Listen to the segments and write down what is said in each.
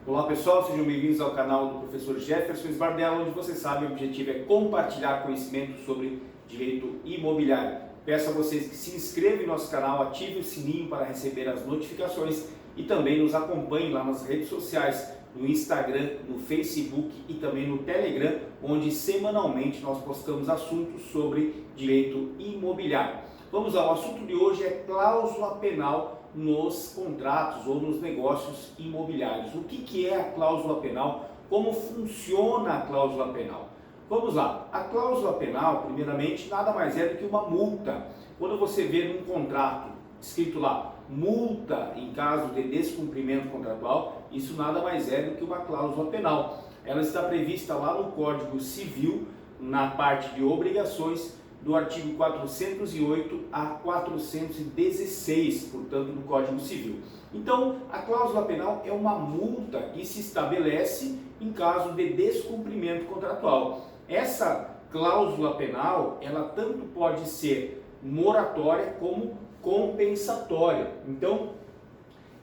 Olá pessoal, sejam bem-vindos ao canal do professor Jefferson Sbardella, onde você sabe o objetivo é compartilhar conhecimento sobre direito imobiliário. Peço a vocês que se inscrevam em nosso canal, ative o sininho para receber as notificações e também nos acompanhem lá nas redes sociais, no Instagram, no Facebook e também no Telegram, onde semanalmente nós postamos assuntos sobre direito imobiliário. Vamos lá, o assunto de hoje é cláusula penal nos contratos ou nos negócios imobiliários. O que é a cláusula penal? Como funciona a cláusula penal? Vamos lá, a cláusula penal, primeiramente, nada mais é do que uma multa. Quando você vê num contrato escrito lá, multa em caso de descumprimento contratual, isso nada mais é do que uma cláusula penal. Ela está prevista lá no Código Civil, na parte de obrigações, do artigo 408 a 416, portanto, do Código Civil. Então, a cláusula penal é uma multa que se estabelece em caso de descumprimento contratual. Essa cláusula penal, ela tanto pode ser moratória como compensatória. Então,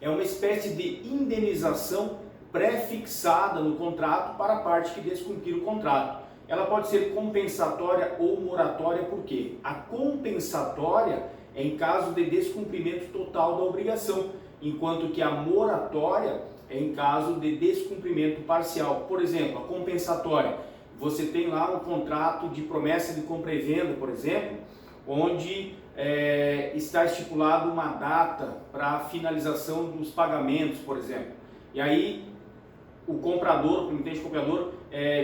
é uma espécie de indenização pré-fixada no contrato para a parte que descumprir o contrato. Ela pode ser compensatória ou moratória, por quê? A compensatória é em caso de descumprimento total da obrigação, enquanto que a moratória é em caso de descumprimento parcial. Por exemplo, a compensatória, você tem lá um contrato de promessa de compra e venda, por exemplo, onde está estipulado uma data para a finalização dos pagamentos, por exemplo. E aí o comprador, o comitente comprador,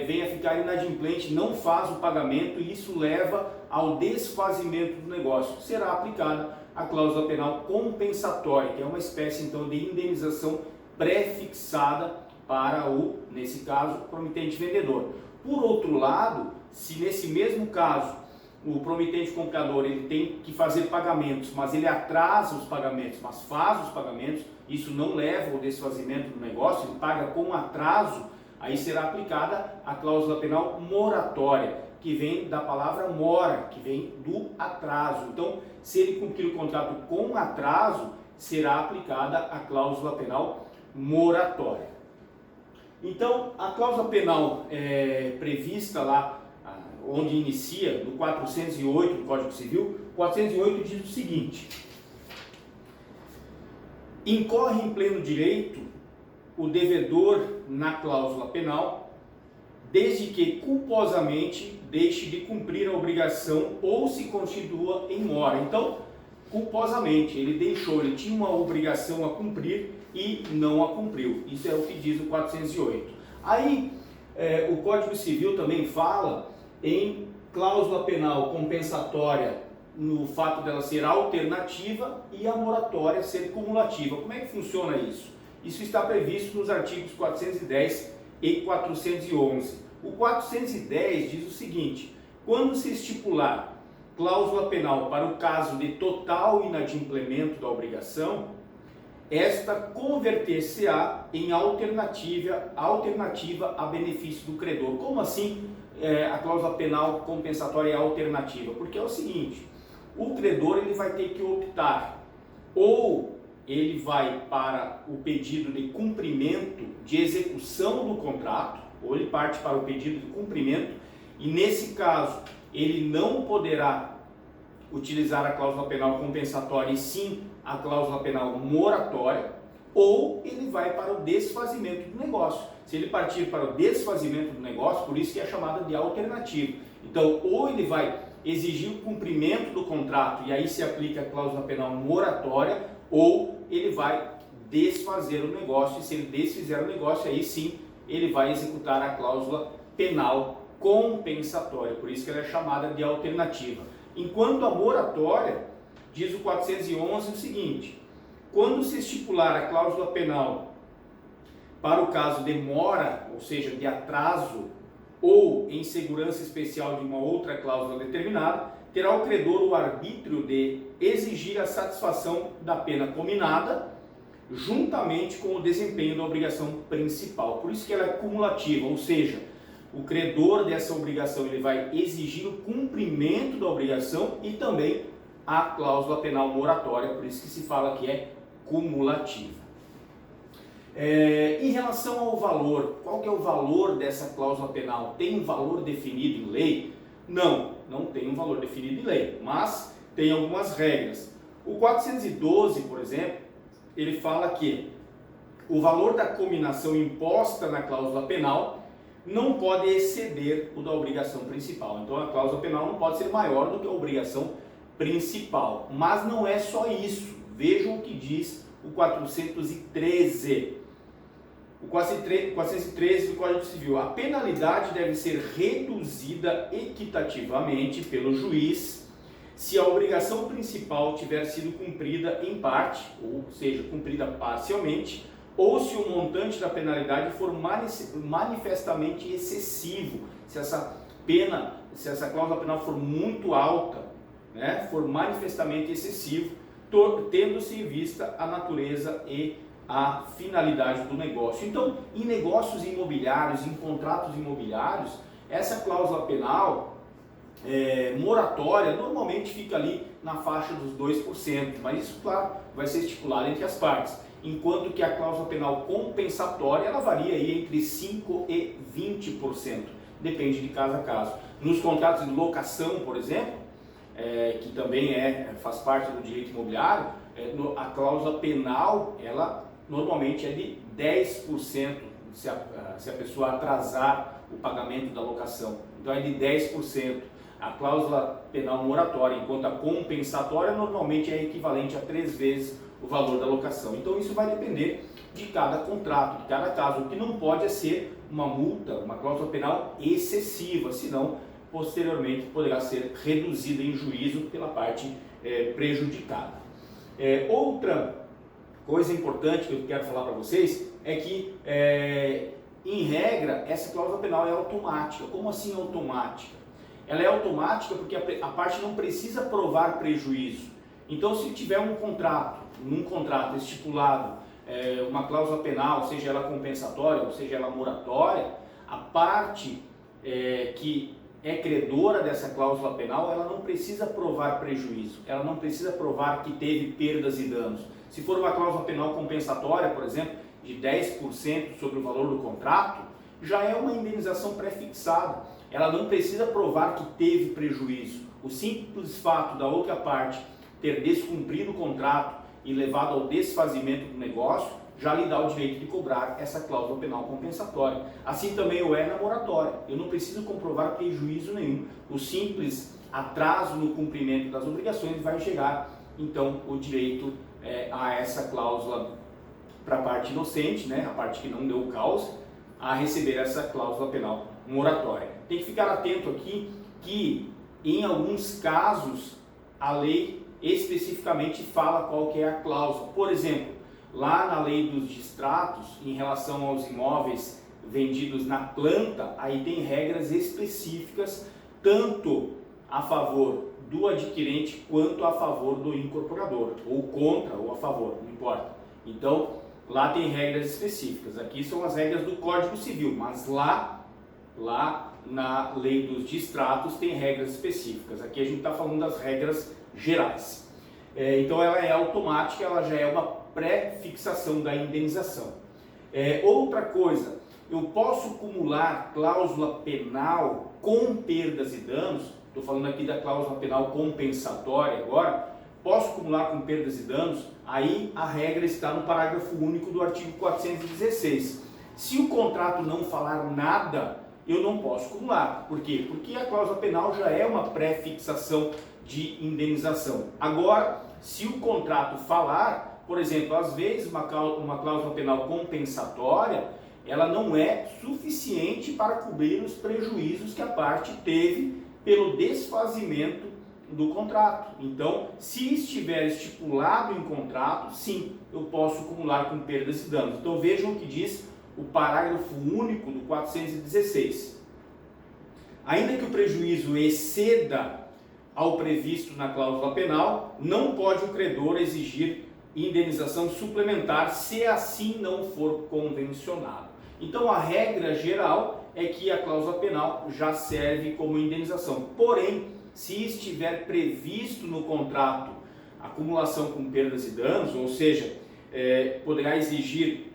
vem a ficar inadimplente, não faz o pagamento e isso leva ao desfazimento do negócio. Será aplicada a cláusula penal compensatória, que é uma espécie então de indenização pré-fixada para o, nesse caso, promitente vendedor. Por outro lado, se nesse mesmo caso o promitente comprador ele tem que fazer pagamentos, mas ele atrasa os pagamentos, mas faz os pagamentos, isso não leva ao desfazimento do negócio, ele paga com atraso, aí será aplicada a cláusula penal moratória, que vem da palavra mora, que vem do atraso. Então, se ele cumprir o contrato com atraso, será aplicada a cláusula penal moratória. Então, a cláusula penal prevista lá, onde inicia, no 408 do Código Civil, 408 diz o seguinte: incorre em pleno direito o devedor na cláusula penal, desde que culposamente deixe de cumprir a obrigação ou se constitua em mora. Então, culposamente, ele tinha uma obrigação a cumprir e não a cumpriu. Isso é o que diz o 408. Aí, o Código Civil também fala em cláusula penal compensatória no fato dela ser alternativa e a moratória ser cumulativa. Como é que funciona isso? Isso está previsto nos artigos 410 e 411. O 410 diz o seguinte: quando se estipular cláusula penal para o caso de total inadimplemento da obrigação, esta converter-se-á em alternativa a benefício do credor. Como assim a cláusula penal compensatória é alternativa? Porque é o seguinte: o credor ele vai ter que optar, ou ele vai para o pedido de cumprimento de execução do contrato, ou ele parte para o pedido de cumprimento, e nesse caso ele não poderá utilizar a cláusula penal compensatória e sim a cláusula penal moratória, ou ele vai para o desfazimento do negócio. Se ele partir para o desfazimento do negócio, por isso que é chamada de alternativa. Então, ou ele vai exigir o cumprimento do contrato e aí se aplica a cláusula penal moratória, ou ele vai desfazer o negócio, e se ele desfizer o negócio, aí sim ele vai executar a cláusula penal compensatória, por isso que ela é chamada de alternativa. Enquanto a moratória, diz o 411 o seguinte: quando se estipular a cláusula penal para o caso de mora, ou seja, de atraso, ou em segurança especial de uma outra cláusula determinada, terá o credor o arbítrio de exigir a satisfação da pena cominada, juntamente com o desempenho da obrigação principal. Por isso que ela é cumulativa, ou seja, o credor dessa obrigação ele vai exigir o cumprimento da obrigação e também a cláusula penal moratória, por isso que se fala que é cumulativa. Em relação ao valor, qual que é o valor dessa cláusula penal? Tem um valor definido em lei? Não, não tem um valor definido em lei, mas tem algumas regras. O 412, por exemplo, ele fala que o valor da cominação imposta na cláusula penal não pode exceder o da obrigação principal. Então a cláusula penal não pode ser maior do que a obrigação principal. Mas não é só isso. Vejam o que diz o 413. O 413 do Código Civil. A penalidade deve ser reduzida equitativamente pelo juiz se a obrigação principal tiver sido cumprida em parte, ou seja, cumprida parcialmente, ou se o montante da penalidade for manifestamente excessivo, se essa cláusula penal for muito alta, né, for manifestamente excessivo, tendo-se em vista a natureza e a finalidade do negócio. Então, em negócios imobiliários, em contratos imobiliários, essa cláusula penal moratória normalmente fica ali na faixa dos 2%, mas isso, claro, vai ser estipulado entre as partes. Enquanto que a cláusula penal compensatória, ela varia aí entre 5% e 20%, depende de caso a caso. Nos contratos de locação, por exemplo, que também faz parte do direito imobiliário, a cláusula penal, ela normalmente é de 10% se a pessoa atrasar o pagamento da locação. Então é de 10%. A cláusula penal moratória, enquanto a compensatória normalmente é equivalente a 3 vezes o valor da locação. Então isso vai depender de cada contrato, de cada caso. O que não pode é ser uma multa, uma cláusula penal excessiva, senão posteriormente poderá ser reduzida em juízo pela parte prejudicada. Outra coisa importante que eu quero falar para vocês é que, em regra, essa cláusula penal é automática. Como assim automática? Ela é automática porque a parte não precisa provar prejuízo. Então, se tiver num contrato estipulado uma cláusula penal, seja ela compensatória ou seja ela moratória, a parte que é credora dessa cláusula penal, ela não precisa provar prejuízo, ela não precisa provar que teve perdas e danos. Se for uma cláusula penal compensatória, por exemplo, de 10% sobre o valor do contrato, já é uma indenização pré-fixada. Ela não precisa provar que teve prejuízo. O simples fato da outra parte ter descumprido o contrato e levado ao desfazimento do negócio, já lhe dá o direito de cobrar essa cláusula penal compensatória. Assim também o é na moratória. Eu não preciso comprovar prejuízo nenhum. O simples atraso no cumprimento das obrigações vai gerar, então, o direito a essa cláusula para a parte inocente, né, a parte que não deu causa, a receber essa cláusula penal moratória. Tem que ficar atento aqui que, em alguns casos, a lei especificamente fala qual que é a cláusula. Por exemplo, lá na lei dos distratos, em relação aos imóveis vendidos na planta, aí tem regras específicas, tanto a favor do adquirente quanto a favor do incorporador, ou contra ou a favor, não importa. Então, lá tem regras específicas. Aqui são as regras do Código Civil, mas lá na lei dos distratos tem regras específicas. Aqui a gente está falando das regras gerais. Então ela é automática, ela já é uma pré-fixação da indenização. Outra coisa, eu posso acumular cláusula penal com perdas e danos, estou falando aqui da cláusula penal compensatória agora, posso acumular com perdas e danos, aí a regra está no parágrafo único do artigo 416. Se o contrato não falar nada, eu não posso acumular. Por quê? Porque a cláusula penal já é uma pré-fixação de indenização. Agora, se o contrato falar, por exemplo, às vezes uma cláusula penal compensatória, ela não é suficiente para cobrir os prejuízos que a parte teve pelo desfazimento do contrato. Então, se estiver estipulado em contrato, sim, eu posso acumular com perdas e danos. Então, vejam o que diz o parágrafo único do 416. Ainda que o prejuízo exceda ao previsto na cláusula penal, não pode o credor exigir indenização suplementar se assim não for convencionado. Então, a regra geral é que a cláusula penal já serve como indenização. Porém, se estiver previsto no contrato acumulação com perdas e danos, ou seja, poderá exigir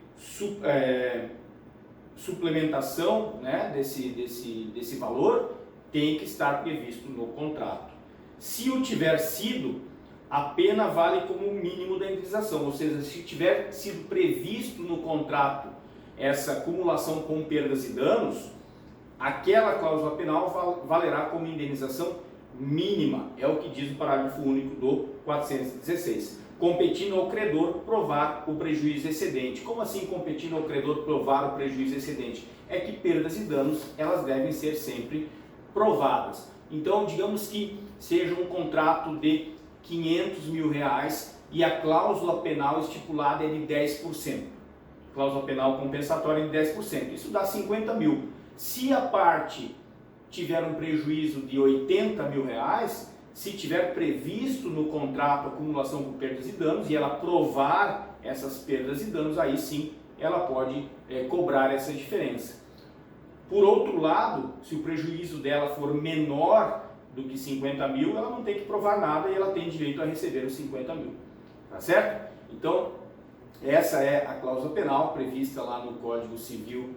suplementação, né, desse valor, tem que estar previsto no contrato. Se o tiver sido, a pena vale como o mínimo da indenização, ou seja, se tiver sido previsto no contrato essa acumulação com perdas e danos, aquela cláusula penal valerá como indenização mínima, é o que diz o parágrafo único do 416. Competindo ao credor provar o prejuízo excedente. Como assim competindo ao credor provar o prejuízo excedente? É que perdas e danos, elas devem ser sempre provadas. Então, digamos que seja um contrato de 500 mil reais e a cláusula penal estipulada é de 10%. Cláusula penal compensatória de 10%. Isso dá 50 mil. Se a parte tiver um prejuízo de 80 mil reais, se tiver previsto no contrato acumulação por perdas e danos e ela provar essas perdas e danos, aí sim ela pode cobrar essa diferença. Por outro lado, se o prejuízo dela for menor do que 50 mil, ela não tem que provar nada e ela tem direito a receber os 50 mil. Tá certo? Então, essa é a cláusula penal prevista lá no Código Civil,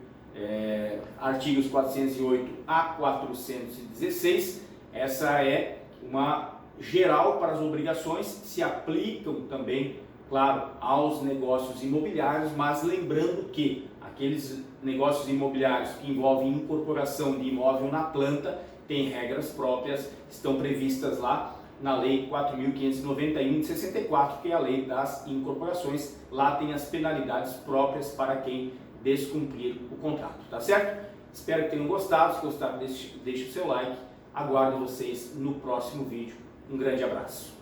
artigos 408 a 416. Essa é uma geral para as obrigações, se aplicam também, claro, aos negócios imobiliários, mas lembrando que aqueles negócios imobiliários que envolvem incorporação de imóvel na planta têm regras próprias, estão previstas lá na Lei 4.591 de 64, que é a Lei das Incorporações. Lá tem as penalidades próprias para quem descumprir o contrato, tá certo? Espero que tenham gostado. Se gostaram, deixe o seu like. Aguardo vocês no próximo vídeo. Um grande abraço.